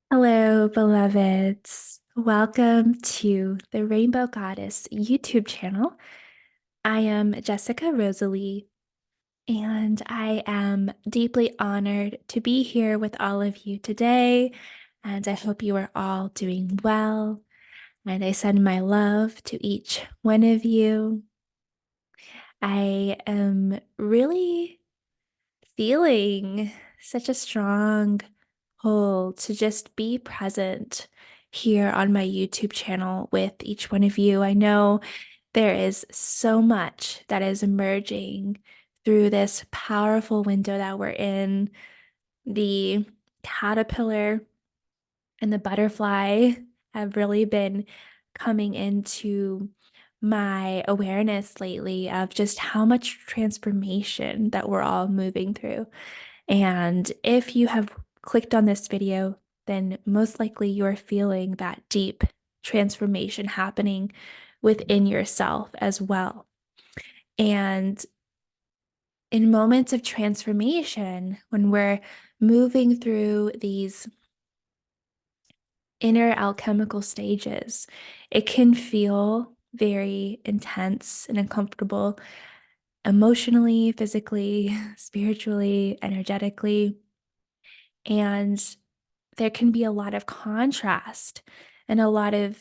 Hello, beloveds. Welcome to the Rainbow Goddess YouTube channel. I am Jessica Rosalie, and I am deeply honored to be here with all of you today. And I hope you are all doing well. And I send my love to each one of you. I am really feeling such a strong pull to just be present here on my YouTube channel with each one of you. I know there is so much that is emerging through this powerful window that we're in. The caterpillar and the butterfly have really been coming into my awareness lately of just how much transformation that we're all moving through. And if you have clicked on this video, then most likely you're feeling that deep transformation happening within yourself as well. And in moments of transformation, when we're moving through these inner alchemical stages, it can feel very intense and uncomfortable emotionally, physically, spiritually, energetically. And there can be a lot of contrast and a lot of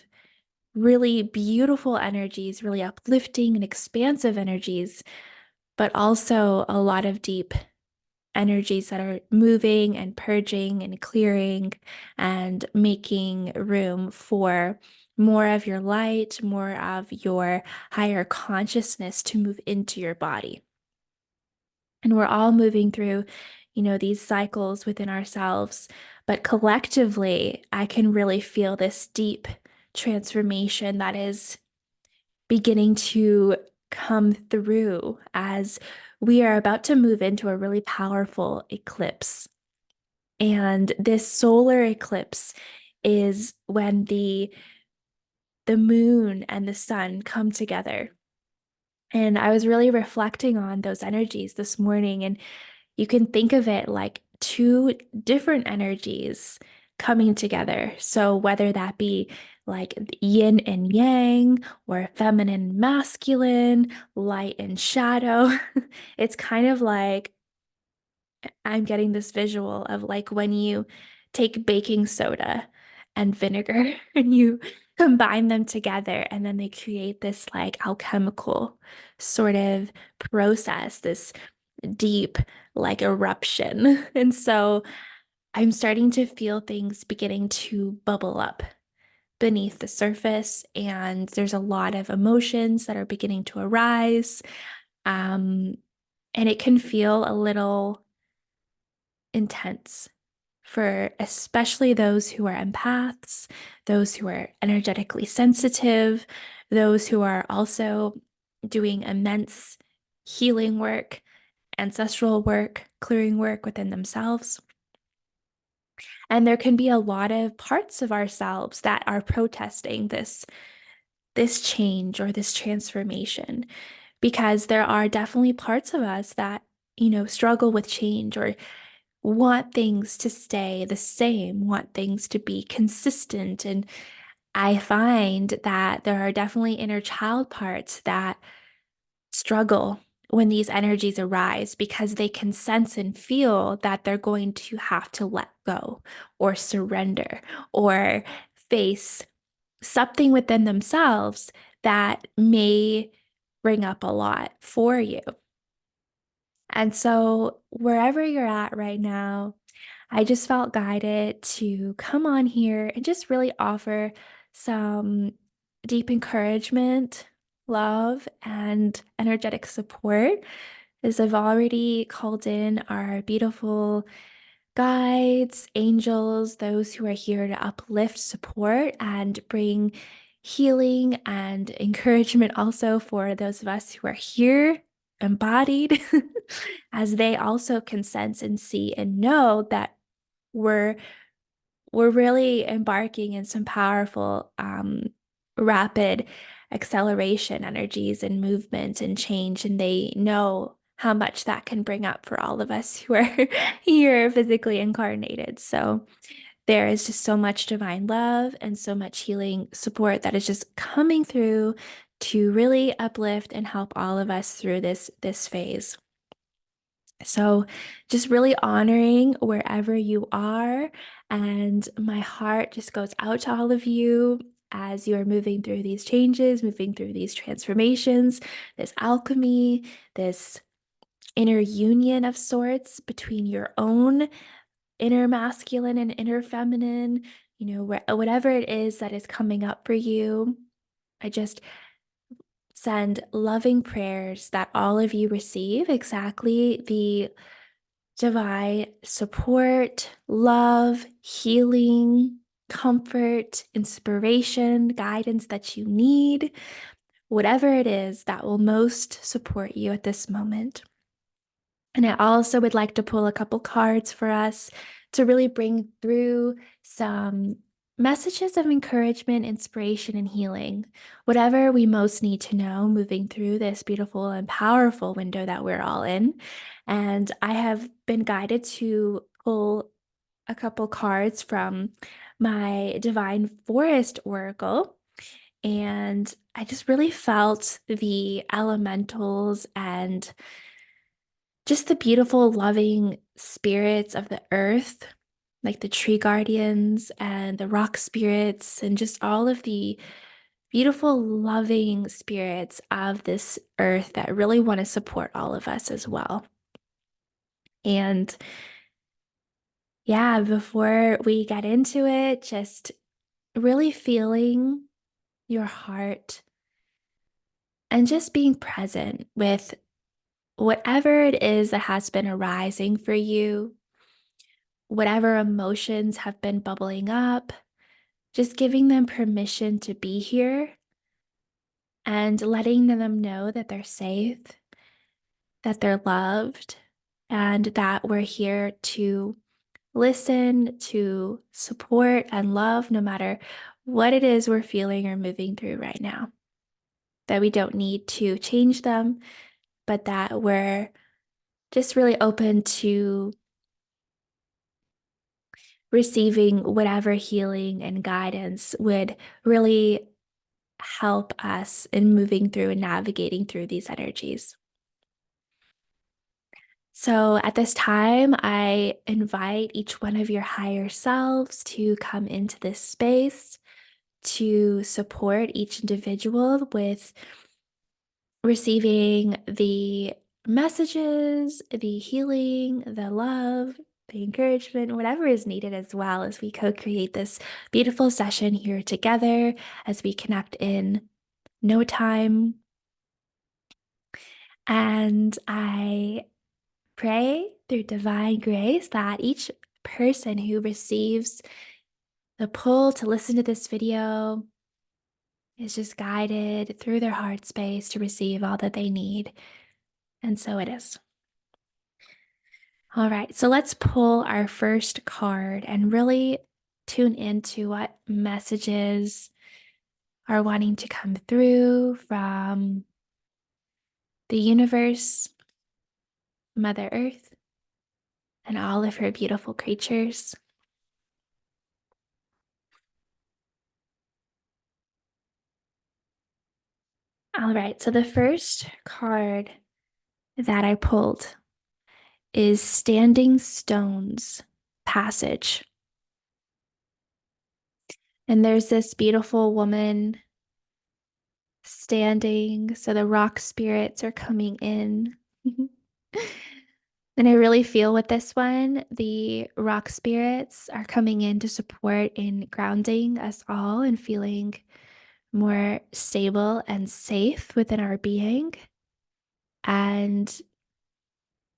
really beautiful energies, really uplifting and expansive energies, but also a lot of deep energies that are moving and purging and clearing and making room for more of your light, more of your higher consciousness to move into your body. And we're all moving through, these cycles within ourselves. But collectively, I can really feel this deep transformation that is beginning to come through as we are about to move into a really powerful eclipse. And this solar eclipse is when the moon and the sun come together. And I was really reflecting on those energies this morning, and you can think of it like two different energies coming together. So whether that be like yin and yang, or feminine, masculine, light and shadow, it's kind of like I'm getting this visual of like when you take baking soda and vinegar and you combine them together, and then they create this like alchemical sort of process, this deep like eruption. And so I'm starting to feel things beginning to bubble up beneath the surface, and there's a lot of emotions that are beginning to arise. Um, and it can feel a little intense for especially those who are empaths, those who are energetically sensitive, those who are also doing immense healing work, ancestral work, clearing work within themselves. And there can be a lot of parts of ourselves that are protesting this change or this transformation, because there are definitely parts of us that, struggle with change or want things to stay the same, want things to be consistent. And I find that there are definitely inner child parts that struggle when these energies arise, because they can sense and feel that they're going to have to let go or surrender or face something within themselves that may bring up a lot for you. And so, wherever you're at right now, I just felt guided to come on here and just really offer some deep encouragement, love, and energetic support, as I've already called in our beautiful guides, angels, those who are here to uplift, support, and bring healing and encouragement also for those of us who are here embodied, as they also can sense and see and know that we're we're really embarking in some powerful rapid acceleration energies and movement and change, and they know how much that can bring up for all of us who are here physically incarnated. So there is just so much divine love and so much healing support that is just coming through to really uplift and help all of us through this phase. So just really honoring wherever you are, and my heart just goes out to all of you as you are moving through these changes, moving through these transformations, this alchemy, this inner union of sorts between your own inner masculine and inner feminine, whatever it is that is coming up for you. I just send loving prayers that all of you receive exactly the divine support, love, healing, comfort, inspiration, guidance that you need, whatever it is that will most support you at this moment. And I also would like to pull a couple cards for us to really bring through some messages of encouragement, inspiration, and healing. Whatever we most need to know moving through this beautiful and powerful window that we're all in. And I have been guided to pull a couple cards from my Divine Forest Oracle. And I just really felt the elementals and just the beautiful, loving spirits of the earth, like the tree guardians and the rock spirits, and just all of the beautiful, loving spirits of this earth that really want to support all of us as well. And yeah, before we get into it, just really feeling your heart and just being present with whatever it is that has been arising for you, whatever emotions have been bubbling up, just giving them permission to be here and letting them know that they're safe, that they're loved, and that we're here to listen, to support, and love no matter what it is we're feeling or moving through right now. That we don't need to change them, but that we're just really open to receiving whatever healing and guidance would really help us in moving through and navigating through these energies. So at this time, I invite each one of your higher selves to come into this space to support each individual with receiving the messages, the healing, the love, the encouragement, whatever is needed, as well as we co-create this beautiful session here together as we connect in no time. And I pray through divine grace that each person who receives the pull to listen to this video is just guided through their heart space to receive all that they need. And so it is. All right, so let's pull our first card and really tune into what messages are wanting to come through from the universe, Mother Earth, and all of her beautiful creatures. All right, so the first card that I pulled is Standing Stones Passage. And there's this beautiful woman standing, so the rock spirits are coming in. And I really feel with this one, the rock spirits are coming in to support in grounding us all and feeling more stable and safe within our being. And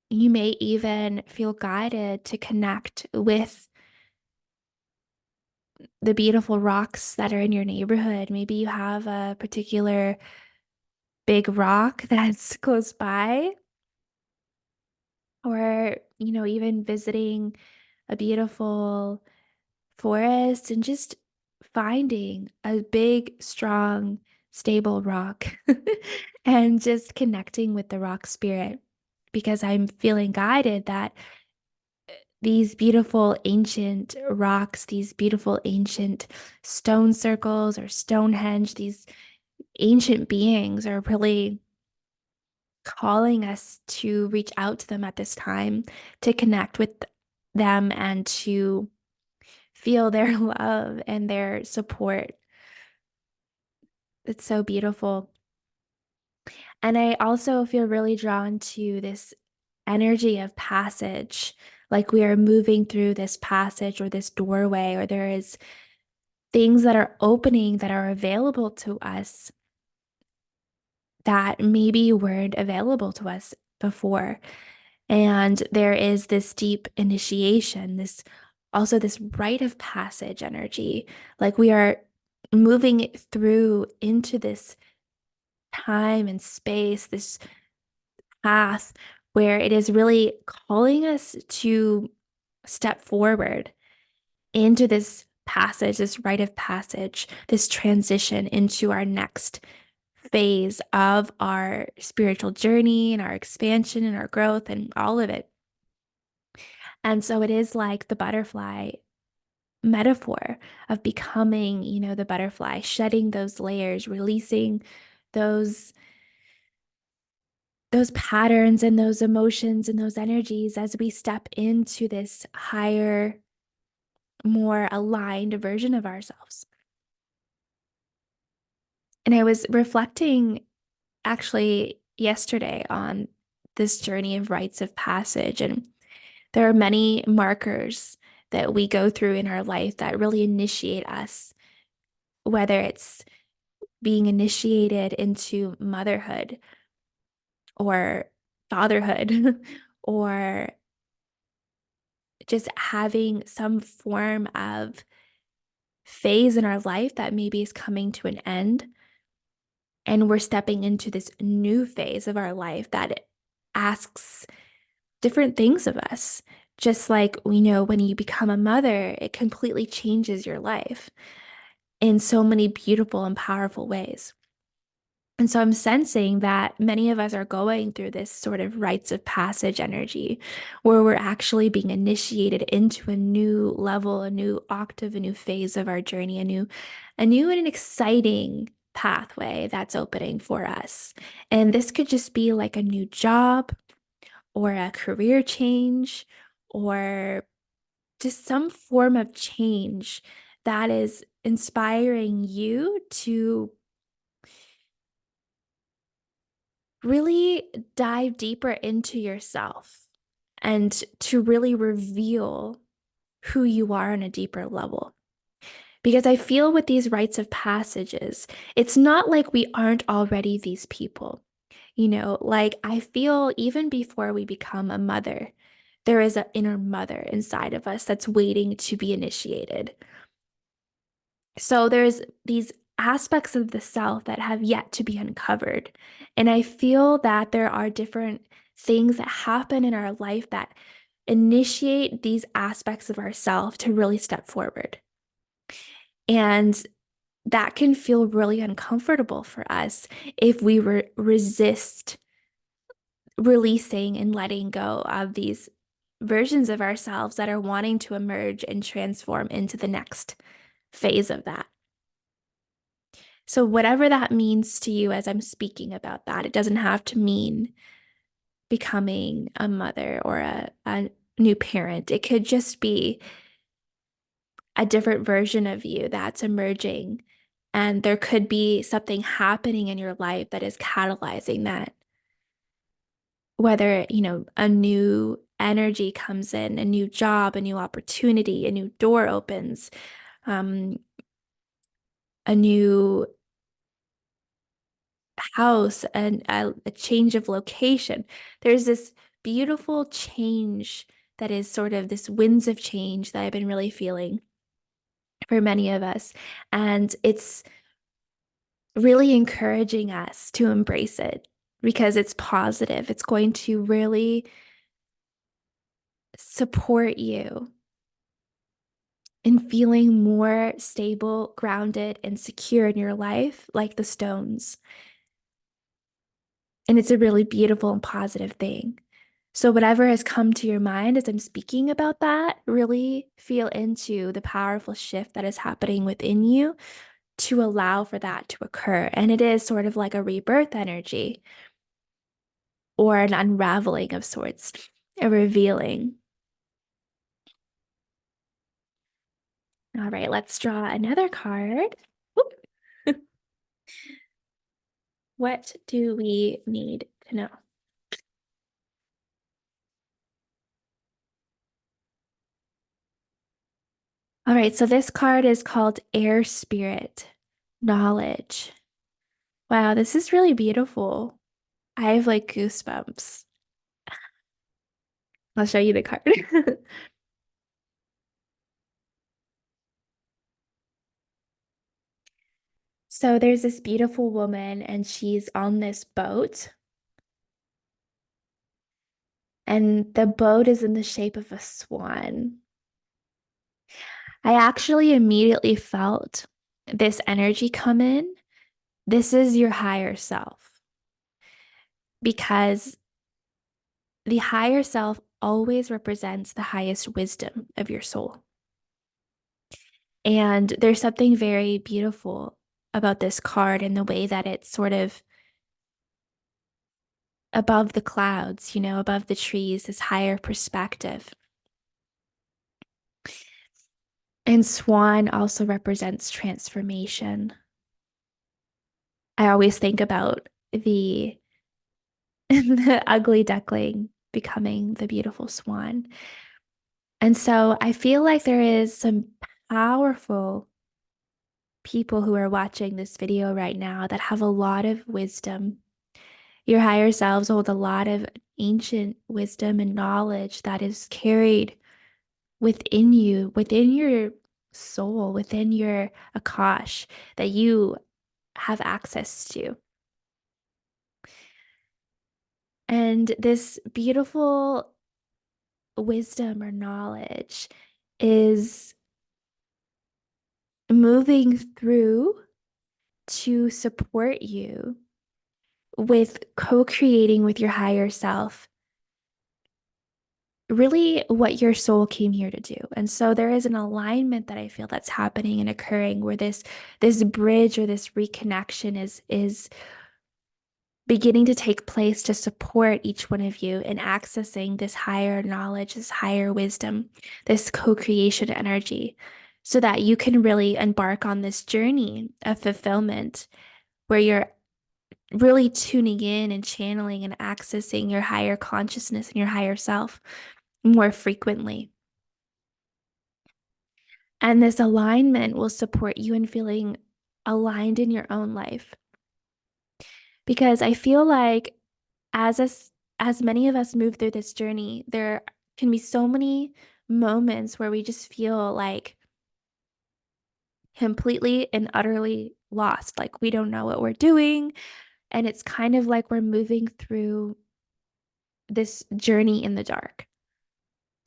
you may even feel guided to connect with the beautiful rocks that are in your neighborhood. Maybe you have a particular big rock that's close by, or, even visiting a beautiful forest and just finding a big, strong, stable rock and just connecting with the rock spirit, because I'm feeling guided that these beautiful ancient rocks, these beautiful ancient stone circles or Stonehenge, these ancient beings are really calling us to reach out to them at this time, to connect with them and to feel their love and their support. It's so beautiful. And I also feel really drawn to this energy of passage, like we are moving through this passage or this doorway, or there is things that are opening that are available to us that maybe weren't available to us before. And there is this deep initiation, this also this rite of passage energy. Like we are moving through into this time and space, this path where it is really calling us to step forward into this passage, this rite of passage, this transition into our next phase of our spiritual journey and our expansion and our growth and all of it. And so it is like the butterfly metaphor of becoming, the butterfly, shedding those layers, releasing those those patterns and those emotions and those energies as we step into this higher, more aligned version of ourselves. And I was reflecting actually yesterday on this journey of rites of passage, and there are many markers that we go through in our life that really initiate us, whether it's being initiated into motherhood or fatherhood or just having some form of phase in our life that maybe is coming to an end. And we're stepping into this new phase of our life that asks different things of us. Just like we know when you become a mother, it completely changes your life in so many beautiful and powerful ways. And so I'm sensing that many of us are going through this sort of rites of passage energy where we're actually being initiated into a new level, a new octave, a new phase of our journey, a new and an exciting pathway that's opening for us. And this could just be like a new job or a career change or just some form of change that is inspiring you to really dive deeper into yourself and to really reveal who you are on a deeper level. Because I feel with these rites of passages, it's not like we aren't already these people. Like I feel even before we become a mother, there is an inner mother inside of us that's waiting to be initiated. So there's these aspects of the self that have yet to be uncovered. And I feel that there are different things that happen in our life that initiate these aspects of ourself to really step forward. And that can feel really uncomfortable for us if we resist releasing and letting go of these versions of ourselves that are wanting to emerge and transform into the next phase of that. So, whatever that means to you as I'm speaking about that, it doesn't have to mean becoming a mother or a new parent. It could just be a different version of you that's emerging. And there could be something happening in your life that is catalyzing that. Whether, a new energy comes in, a new job, a new opportunity, a new door opens, um, a new house and a change of location. There's this beautiful change that is sort of this winds of change that I've been really feeling for many of us. And it's really encouraging us to embrace it because it's positive. It's going to really support you in feeling more stable, grounded, and secure in your life, like the stones. And it's a really beautiful and positive thing. So, whatever has come to your mind as I'm speaking about that, really feel into the powerful shift that is happening within you to allow for that to occur. And it is sort of like a rebirth energy or an unraveling of sorts, a revealing. All right, let's draw another card. Whoop. What do we need to know? All right, so this card is called Air Spirit, Knowledge. Wow, this is really beautiful. I have like goosebumps. I'll show you the card. So there's this beautiful woman, and she's on this boat, and the boat is in the shape of a swan. I actually immediately felt this energy come in. This is your higher self, because the higher self always represents the highest wisdom of your soul. And there's something very beautiful about this card and the way that it's sort of above the clouds, above the trees, this higher perspective. And swan also represents transformation. I always think about the the ugly duckling becoming the beautiful swan. And so I feel like there is some powerful people who are watching this video right now that have a lot of wisdom. Your higher selves hold a lot of ancient wisdom and knowledge that is carried within you, within your soul, within your Akash that you have access to. And this beautiful wisdom or knowledge is moving through to support you with co-creating with your higher self really what your soul came here to do. And so there is an alignment that I feel that's happening and occurring where this bridge or this reconnection is beginning to take place to support each one of you in accessing this higher knowledge, this higher wisdom, this co-creation energy, so that you can really embark on this journey of fulfillment where you're really tuning in and channeling and accessing your higher consciousness and your higher self more frequently. And this alignment will support you in feeling aligned in your own life. Because I feel like as us, as many of us move through this journey, there can be so many moments where we just feel like completely and utterly lost. Like we don't know what we're doing. And it's kind of like we're moving through this journey in the dark.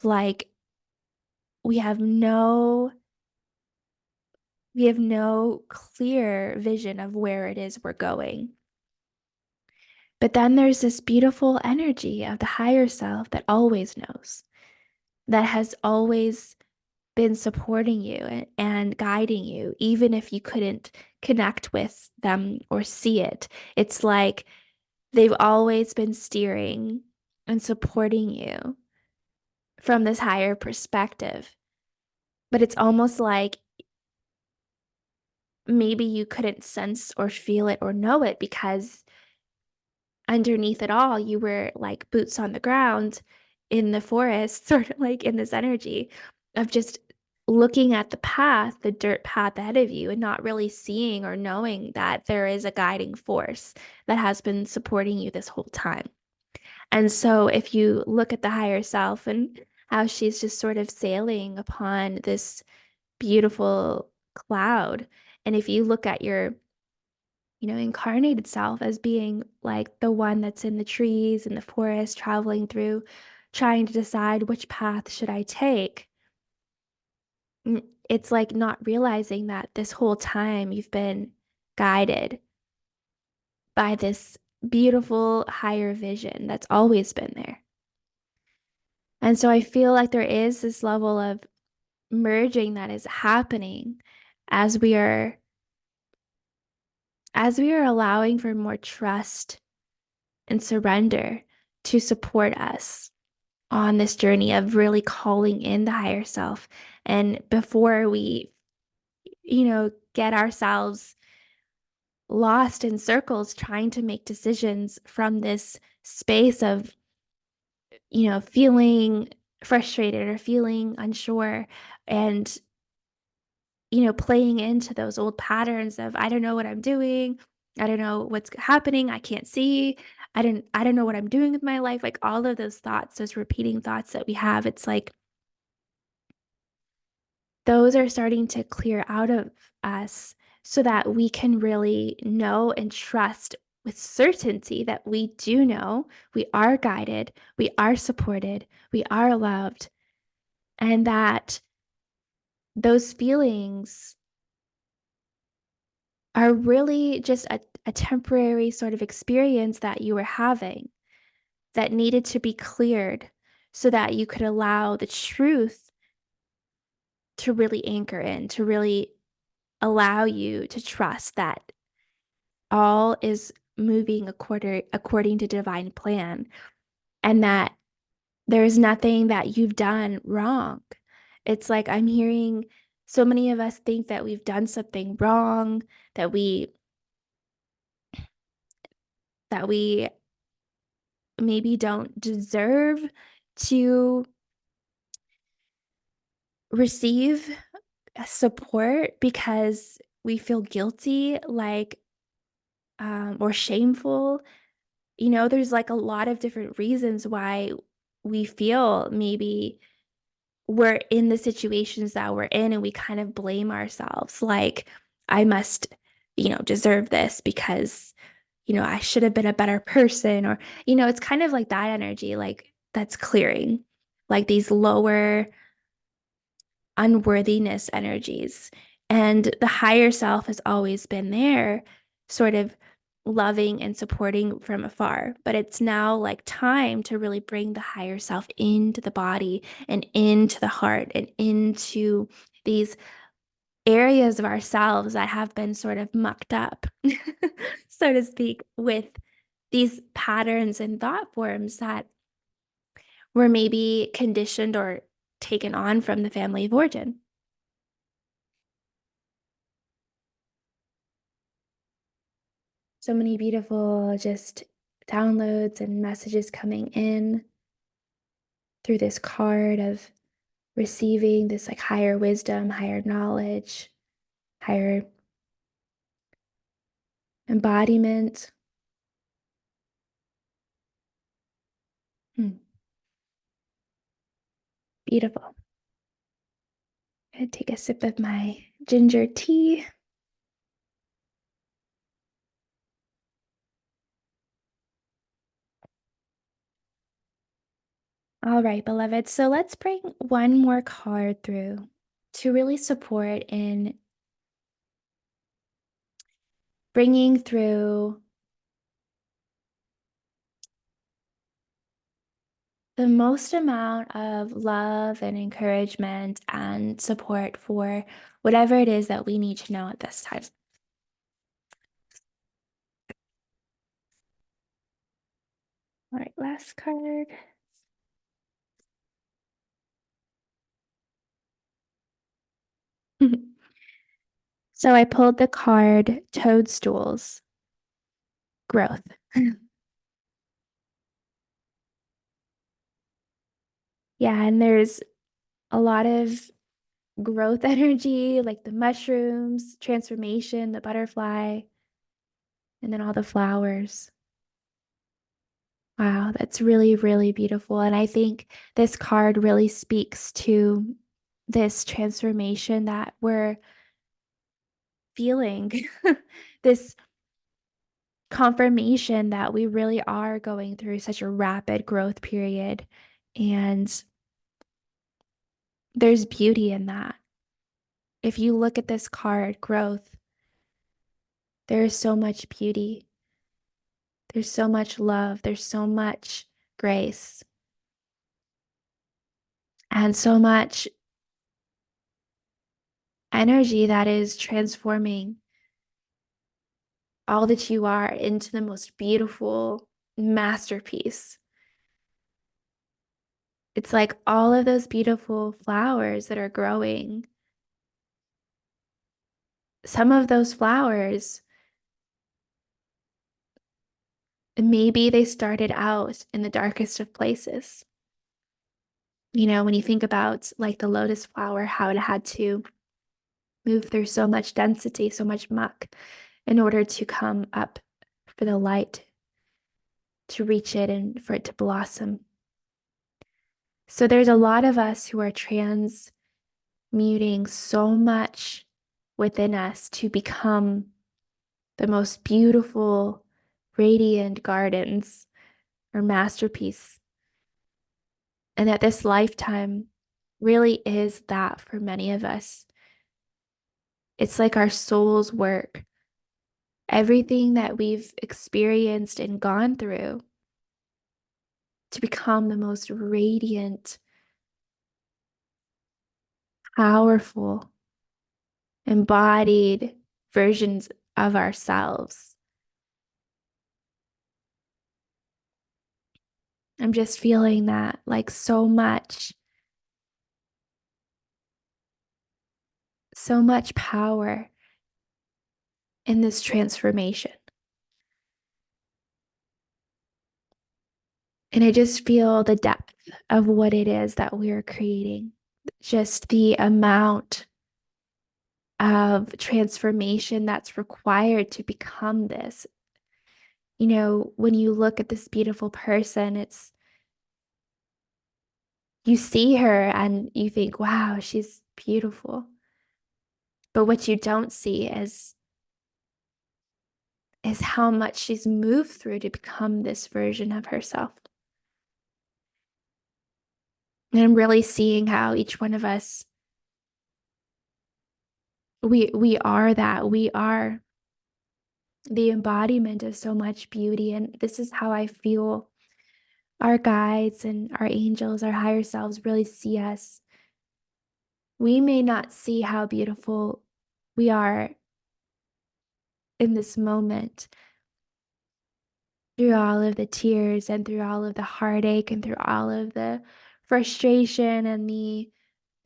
Like we have no we have no clear vision of where it is we're going. But then there's this beautiful energy of the higher self that always knows, that has always been supporting you and guiding you, even if you couldn't connect with them or see it. It's like they've always been steering and supporting you from this higher perspective. But it's almost like maybe you couldn't sense or feel it or know it because underneath it all, you were like boots on the ground in the forest, sort of like in this energy of just looking at the path, the dirt path ahead of you, and not really seeing or knowing that there is a guiding force that has been supporting you this whole time. And so, if you look at the higher self and how she's just sort of sailing upon this beautiful cloud, and if you look at your incarnated self as being like the one that's in the trees in the forest traveling through, trying to decide which path should I take. It's like not realizing that this whole time you've been guided by this beautiful higher vision that's always been there. And so I feel like there is this level of merging that is happening as we are allowing for more trust and surrender to support us on this journey of really calling in the higher self. And before we, get ourselves lost in circles trying to make decisions from this space of, feeling frustrated or feeling unsure and, playing into those old patterns of, I don't know what I'm doing. I don't know what's happening. I can't see. I don't know what I'm doing with my life. Like all of those thoughts, those repeating thoughts that we have, it's like those are starting to clear out of us so that we can really know and trust with certainty that we do know we are guided, we are supported, we are loved, and that those feelings are really just a temporary sort of experience that you were having that needed to be cleared so that you could allow the truth to really anchor in, to really allow you to trust that all is moving according to divine plan and that there is nothing that you've done wrong. It's like I'm hearing so many of us think that we've done something wrong, that we maybe don't deserve to receive support because we feel guilty, like, or shameful. There's like a lot of different reasons why we feel maybe we're in the situations that we're in and we kind of blame ourselves. Like, I must, deserve this because, I should have been a better person. Or, it's kind of like that energy, like that's clearing, like these lower unworthiness energies. And the higher self has always been there, sort of loving and supporting from afar. But it's now like time to really bring the higher self into the body and into the heart and into these areas of ourselves that have been sort of mucked up, so to speak, with these patterns and thought forms that were maybe conditioned or taken on from the family of origin. So many beautiful just downloads and messages coming in through this card of receiving this like higher wisdom, higher knowledge, higher embodiment. Hmm, beautiful. I'm gonna take a sip of my ginger tea. All right, beloved. So let's bring one more card through to really support in bringing through the most amount of love and encouragement and support for whatever it is that we need to know at this time. All right, last card. So I pulled the card Toadstools, Growth. Yeah, and there's a lot of growth energy, like the mushrooms, transformation, the butterfly, and then all the flowers. Wow, that's really, really beautiful. And I think this card really speaks to this transformation that we're feeling, this confirmation that we really are going through such a rapid growth period. And there's beauty in that. If you look at this card, growth, there is so much beauty. There's so much love. There's so much grace. and so much energy that is transforming all that you are into the most beautiful masterpiece. It's like all of those beautiful flowers that are growing. Some of those flowers, maybe they started out in the darkest of places. You know, when you think about like the lotus flower, how it had to move through so much density, so much muck in order to come up for the light to reach it and for it to blossom. So there's a lot of us who are transmuting so much within us to become the most beautiful, radiant gardens or masterpiece. And that this lifetime really is that for many of us. It's like our soul's work. Everything that we've experienced and gone through to become the most radiant, powerful, embodied versions of ourselves. I'm just feeling that like so much power in this transformation. And I just feel the depth of what it is that we are creating, just the amount of transformation that's required to become this. You know, when you look at this beautiful person, you see her and you think, wow, she's beautiful. But what you don't see is how much she's moved through to become this version of herself. And I'm really seeing how each one of us, we are that. We are the embodiment of so much beauty. And this is how I feel our guides and our angels, our higher selves really see us. We may not see how beautiful we are in this moment through all of the tears and through all of the heartache and through all of the frustration and the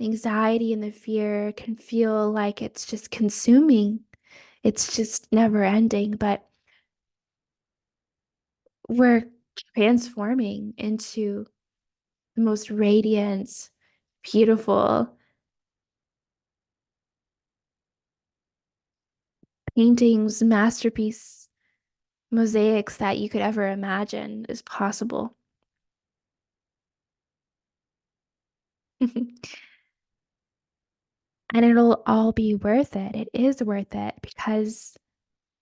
anxiety and the fear can feel like it's just consuming. It's just never ending, but we're transforming into the most radiant, beautiful paintings, masterpiece, mosaics that you could ever imagine is possible. And it'll all be worth it. It is worth it because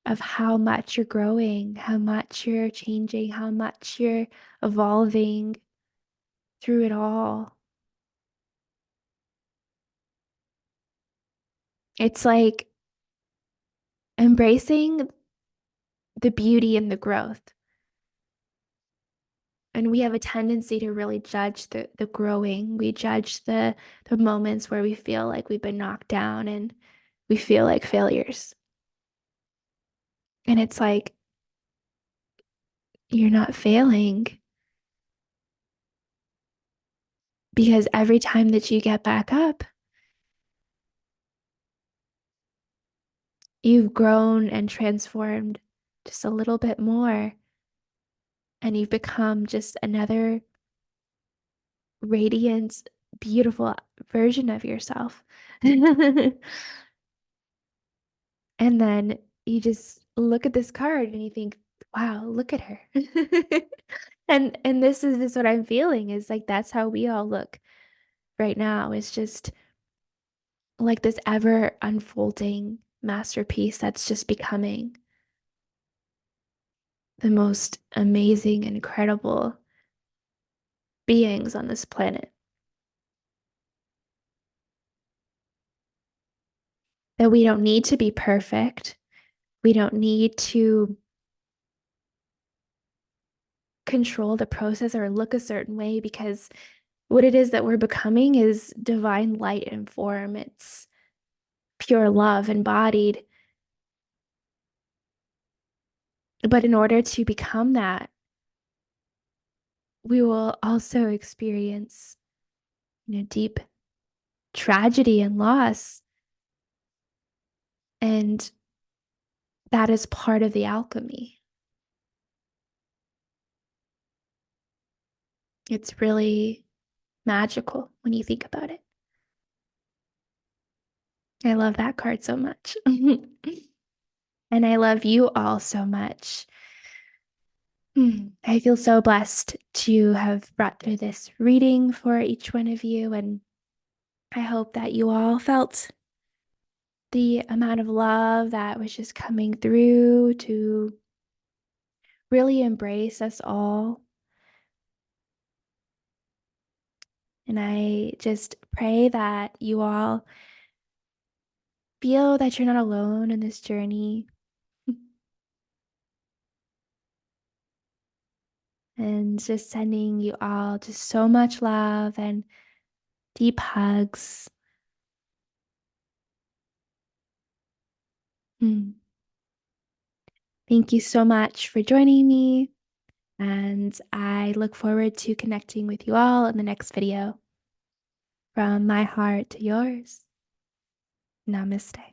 of how much you're growing, how much you're changing, how much you're evolving through it all. It's like embracing the beauty and the growth. And we have a tendency to really judge the growing. We judge the moments where we feel like we've been knocked down and we feel like failures. And it's like, you're not failing because every time that you get back up, you've grown and transformed just a little bit more. And you've become just another radiant, beautiful version of yourself. And then you just look at this card and you think, wow, look at her. And this is just what I'm feeling is like that's how we all look right now. It's just like this ever unfolding masterpiece that's just becoming the most amazing, incredible beings on this planet. That we don't need to be perfect. We don't need to control the process or look a certain way because what it is that we're becoming is divine light in form. It's pure love embodied. But in order to become that, we will also experience, deep tragedy and loss. And that is part of the alchemy. It's really magical when you think about it. I love that card so much. And I love you all so much. I feel so blessed to have brought through this reading for each one of you. And I hope that you all felt the amount of love that was just coming through to really embrace us all. And I just pray that you all feel that you're not alone in this journey. And just sending you all just so much love and deep hugs. Mm. Thank you so much for joining me. And I look forward to connecting with you all in the next video. From my heart to yours. Namaste.